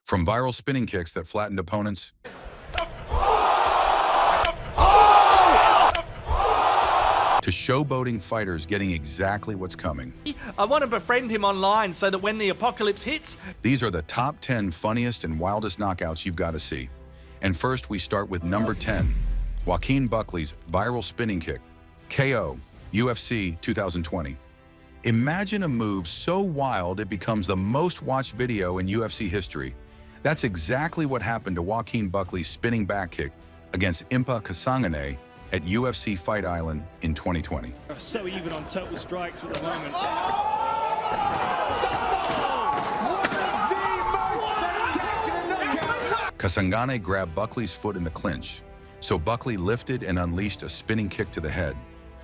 From viral spinning kicks that flattened opponents to showboating fighters getting exactly what's coming. I want to befriend him online so that when the apocalypse hits... These are the top 10 funniest and wildest knockouts you've got to see. And first, we start with number 10, Joaquin Buckley's viral spinning kick, KO, UFC 2020. Imagine a move so wild it becomes the most watched video in UFC history. That's exactly what happened to Joaquin Buckley's spinning back kick against Impa Kasanganay at UFC Fight Island in 2020. So even on total strikes at the moment. Kasanganay grabbed Buckley's foot in the clinch, so Buckley lifted and unleashed a spinning kick to the head.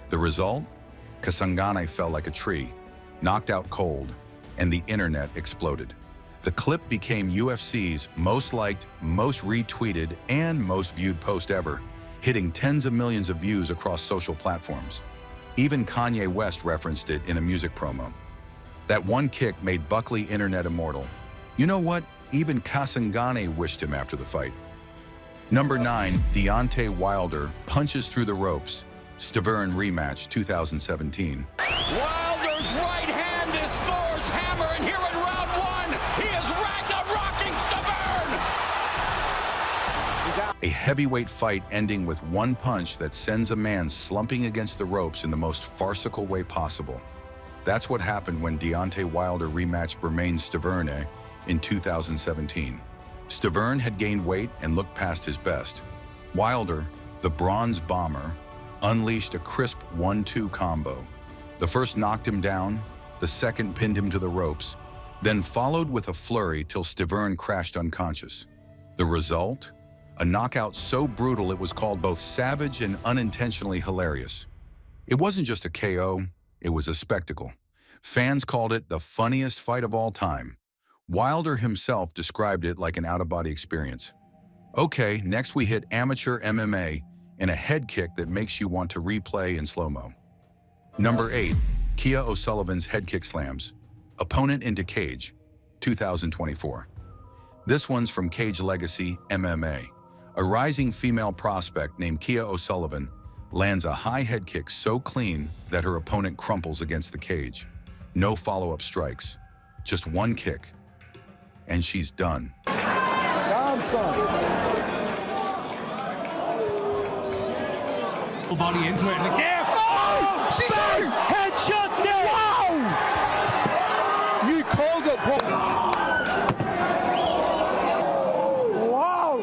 The result? Kasanganay fell like a tree, knocked out cold, and the internet exploded. The clip became UFC's most liked, most retweeted, and most viewed post ever, hitting tens of millions of views across social platforms. Even Kanye West referenced it in a music promo. That one kick made Buckley internet immortal. You know what? Even Kasanganay wished him after the fight. Number 9, Deontay Wilder punches through the ropes. Stavern rematch 2017. Wilder's right hand is Thor's hammer, and here in round 1, he is Ragnarocking Stavern! A heavyweight fight ending with one punch that sends a man slumping against the ropes in the most farcical way possible. That's what happened when Deontay Wilder rematched Bermane Stavern in 2017. Stavern had gained weight and looked past his best. Wilder, the bronze bomber, unleashed a crisp 1-2 combo. The first knocked him down, the second pinned him to the ropes, then followed with a flurry till Stavern crashed unconscious. The result? A knockout so brutal it was called both savage and unintentionally hilarious. It wasn't just a KO, it was a spectacle. Fans called it the funniest fight of all time. Wilder himself described it like an out-of-body experience. Okay, next we hit amateur MMA and a head kick that makes you want to replay in slow-mo. Number 8, Kia O'Sullivan's head kick slams. Opponent into cage, 2024. This one's from Cage Legacy MMA. A rising female prospect named Kia O'Sullivan lands a high head kick so clean that her opponent crumples against the cage. No follow-up strikes, just one kick, and she's done. Body into it, and again. Oh! She's in! Headshot there! Wow! You called it, Paul. Wow!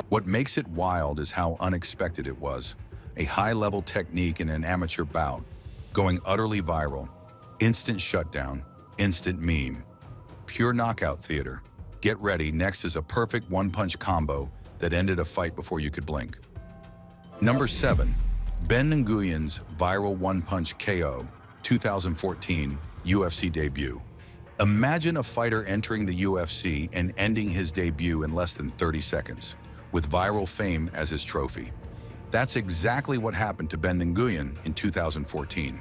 What makes it wild is how unexpected it was. A high-level technique in an amateur bout, going utterly viral, instant shutdown, instant meme, pure knockout theater. Get ready, next is a perfect one-punch combo that ended a fight before you could blink. Number 7, Ben Nguyen's viral one-punch KO, 2014 UFC debut. Imagine a fighter entering the UFC and ending his debut in less than 30 seconds, with viral fame as his trophy. That's exactly what happened to Ben Nguyen in 2014.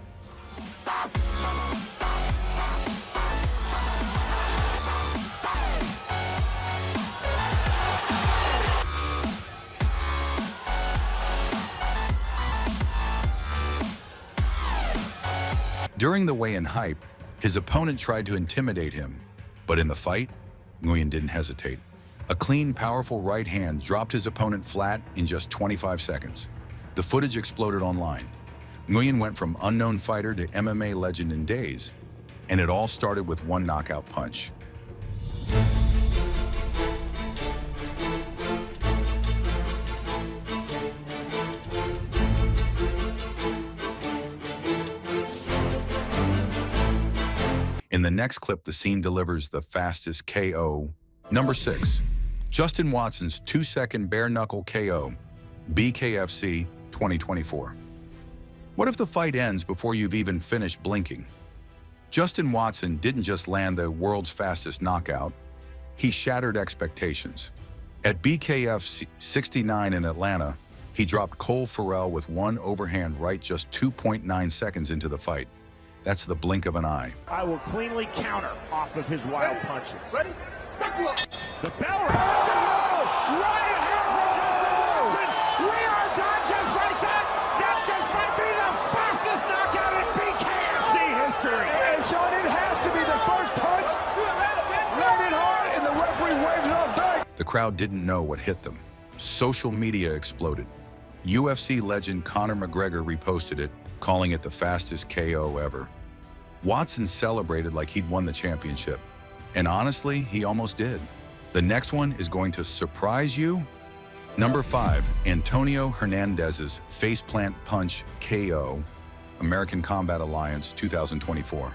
During the weigh-in hype, his opponent tried to intimidate him, but in the fight, Nguyen didn't hesitate. A clean, powerful right hand dropped his opponent flat in just 25 seconds. The footage exploded online. Nguyen went from unknown fighter to MMA legend in days, and it all started with one knockout punch. In the next clip, the scene delivers the fastest KO. Number 6, Justin Watson's 2-second bare knuckle KO, BKFC 2024. What if the fight ends before you've even finished blinking? Justin Watson didn't just land the world's fastest knockout, he shattered expectations. At BKFC 69 in Atlanta, he dropped Cole Farrell with one overhand right just 2.9 seconds into the fight. That's the blink of an eye. I will cleanly counter off of his wild punches. Ready? The bell right ahead from Justin Wilson. We are done just like that. That just might be the fastest knockout in BKFC history. And Sean, it has to be the first punch. Landed hard, and the referee waves it up back. The crowd didn't know what hit them. Social media exploded. UFC legend Conor McGregor reposted it, calling it the fastest KO ever. Watson celebrated like he'd won the championship. And honestly, he almost did. The next one is going to surprise you. Number 5, Antonio Hernandez's faceplant punch KO, American Combat Alliance 2024.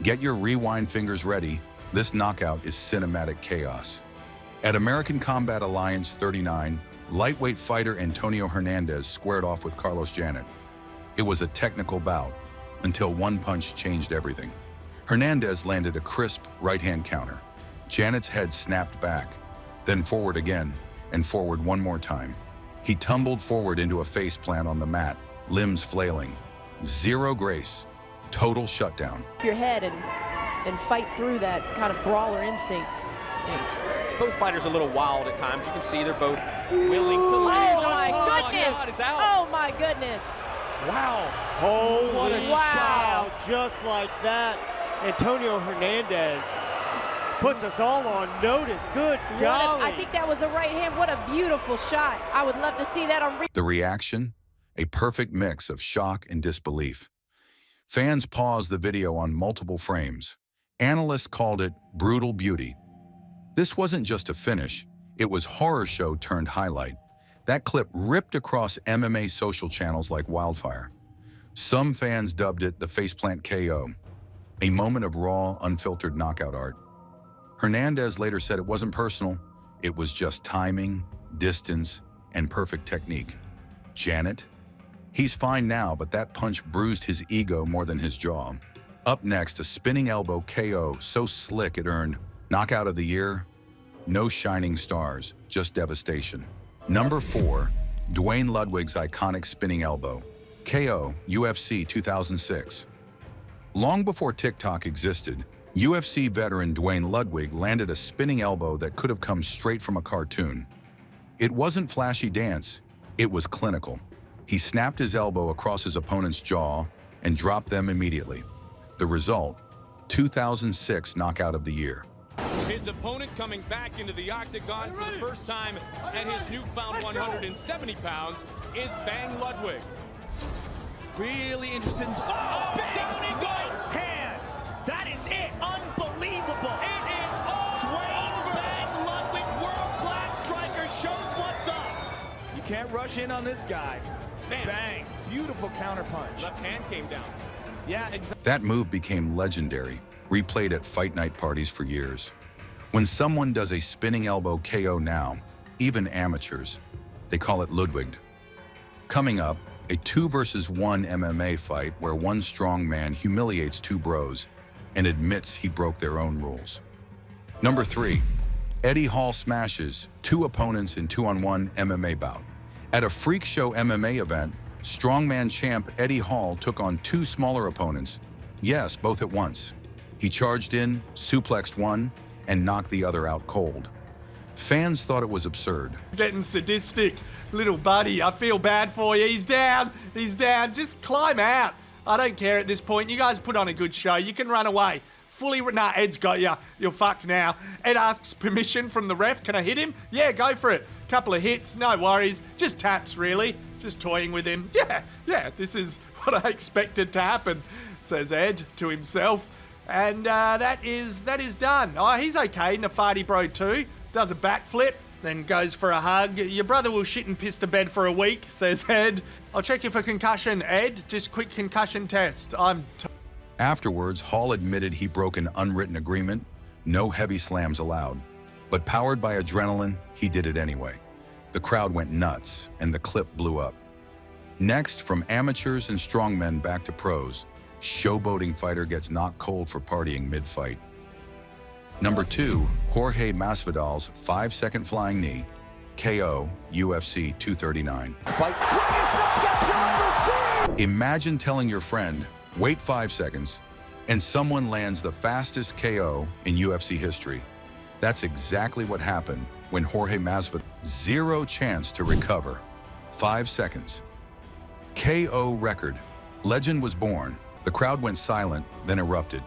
Get your rewind fingers ready. This knockout is cinematic chaos. At American Combat Alliance 39, lightweight fighter Antonio Hernandezs squared off with Carlos Janet. It was a technical bout until one punch changed everything. Hernandezs landed a crisp right-hand counter. Janet's head snapped back, then forward again, and forward one more time. He tumbled forward into a faceplant on the mat, limbs flailing. Zero grace, total shutdown. Your head and fight through that kind of brawler instinct. Both fighters are a little wild at times. You can see they're both willing to land. Oh my goodness! God, it's out. Oh my goodness! Wow. Holy What a wow. shot, just like that. Antonio Hernandez puts us all on notice. Good golly. I think that was a right hand. What a beautiful shot. I would love to see that on The reaction? A perfect mix of shock and disbelief. Fans paused the video on multiple frames. Analysts called it brutal beauty. This wasn't just a finish, it was horror show turned highlight. That clip ripped across MMA social channels like wildfire. Some fans dubbed it the faceplant KO, a moment of raw, unfiltered knockout art. Hernandezs later said it wasn't personal, it was just timing, distance, and perfect technique. Janet? He's fine now, but that punch bruised his ego more than his jaw. Up next, a spinning elbow KO so slick it earned Knockout of the Year. No shining stars, just devastation. Number 4, Dwayne Lwigs' iconic spinning elbow. KO, UFC 2006. Long before TikTok existed, UFC veteran Dwayne Lwigs landed a spinning elbow that could have come straight from a cartoon. It wasn't flashy dance, it was clinical. He snapped his elbow across his opponent's jaw and dropped them immediately. The result, 2006 Knockout of the Year. His opponent coming back into the octagon for the first time at his newfound 170 pounds is Bang Ludwig. Really interesting. Oh, down he goes! Hand. That is it. Unbelievable. It is all Dwayne Bang Ludwig, world-class striker, shows what's up. You can't rush in on this guy. Bam. Bang. Beautiful counterpunch. Left hand came down. Yeah, exactly. That move became legendary, replayed at fight night parties for years. When someone does a spinning elbow KO now, even amateurs, they call it Ludwig. Coming up, a 2 versus 1 MMA fight where one strong man humiliates 2 bros and admits he broke their own rules. Number 3, Eddie Hall smashes 2 opponents in 2-on-1 MMA bout. At a freak show MMA event, strongman champ Eddie Hall took on 2 smaller opponents. Yes, both at once. He charged in, suplexed one, and knocked the other out cold. Fans thought it was absurd. Getting sadistic. Little buddy, I feel bad for you. He's down. He's down. Just climb out. I don't care at this point. You guys put on a good show. You can run away. Nah, Ed's got you. You're fucked now. Ed asks permission from the ref. Can I hit him? Yeah, go for it. Couple of hits, no worries. Just taps, really. Just toying with him. Yeah, this is what I expected to happen, says Ed to himself. And that is done. Oh, he's okay, Nafati Bro 2. Does a backflip, then goes for a hug. Your brother will shit and piss the bed for a week, says Ed. I'll check you for concussion, Ed. Just quick concussion test. Afterwards, Hall admitted he broke an unwritten agreement, no heavy slams allowed. But powered by adrenaline, he did it anyway. The crowd went nuts, and the clip blew up. Next, from amateurs and strongmen back to pros, showboating fighter gets knocked cold for partying mid-fight. Number 2, Jorge Masvidols' 5-second flying knee, KO, UFC 239. Fight. Greatest knockouts you'll ever see. Imagine telling your friend, Wait 5 seconds, and someone lands the fastest KO in UFC history. That's exactly what happened when Jorge Masvidols, zero chance to recover. 5 seconds. KO record. Legend was born. The crowd went silent, then erupted.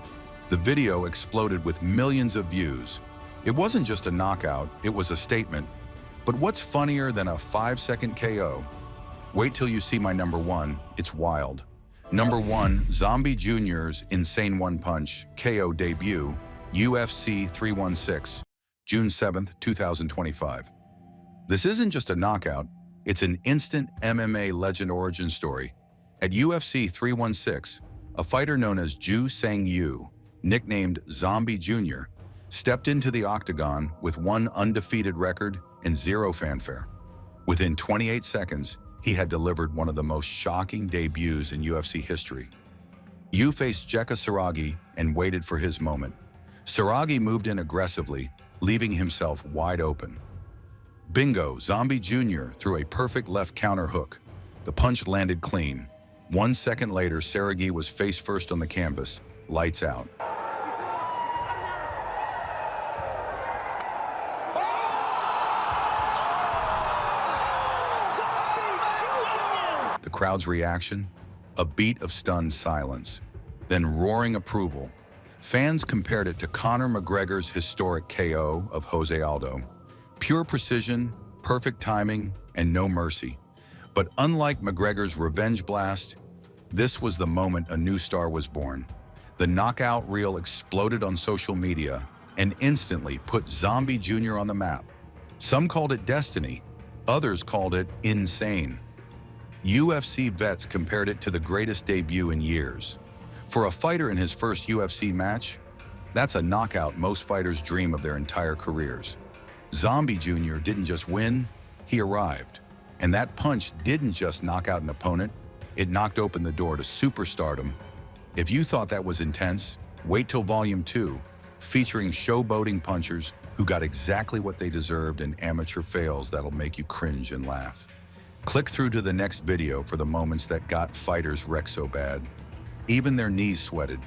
The video exploded with millions of views. It wasn't just a knockout, it was a statement. But what's funnier than a 5-second KO? Wait till you see my number one, it's wild. Number 1, Zombie Jr.'s insane one-punch KO debut, UFC 316, June 7th, 2025. This isn't just a knockout, it's an instant MMA legend origin story. At UFC 316, a fighter known as Ju Sang Yu, nicknamed Zombie Jr., stepped into the octagon with one undefeated record and zero fanfare. Within 28 seconds, he had delivered one of the most shocking debuts in UFC history. Yu faced Jeka Saragi and waited for his moment. Saragi moved in aggressively, leaving himself wide open. Bingo, Zombie Jr. threw a perfect left counter hook. The punch landed clean. 1 second later, Saragi was face first on the canvas, lights out. The crowd's reaction? A beat of stunned silence, then roaring approval. Fans compared it to Conor McGregor's historic KO of Jose Aldo. Pure precision, perfect timing, and no mercy. But unlike McGregor's revenge blast, this was the moment a new star was born. The knockout reel exploded on social media and instantly put Zombie Jr. on the map. Some called it destiny, others called it insane. UFC vets compared it to the greatest debut in years. For a fighter in his first UFC match, that's a knockout most fighters dream of their entire careers. Zombie Jr. didn't just win, he arrived. And that punch didn't just knock out an opponent, it knocked open the door to superstardom. If you thought that was intense, wait till Volume 2, featuring showboating punchers who got exactly what they deserved in amateur fails that'll make you cringe and laugh. Click through to the next video for the moments that got fighters wrecked so bad. Even their knees sweated.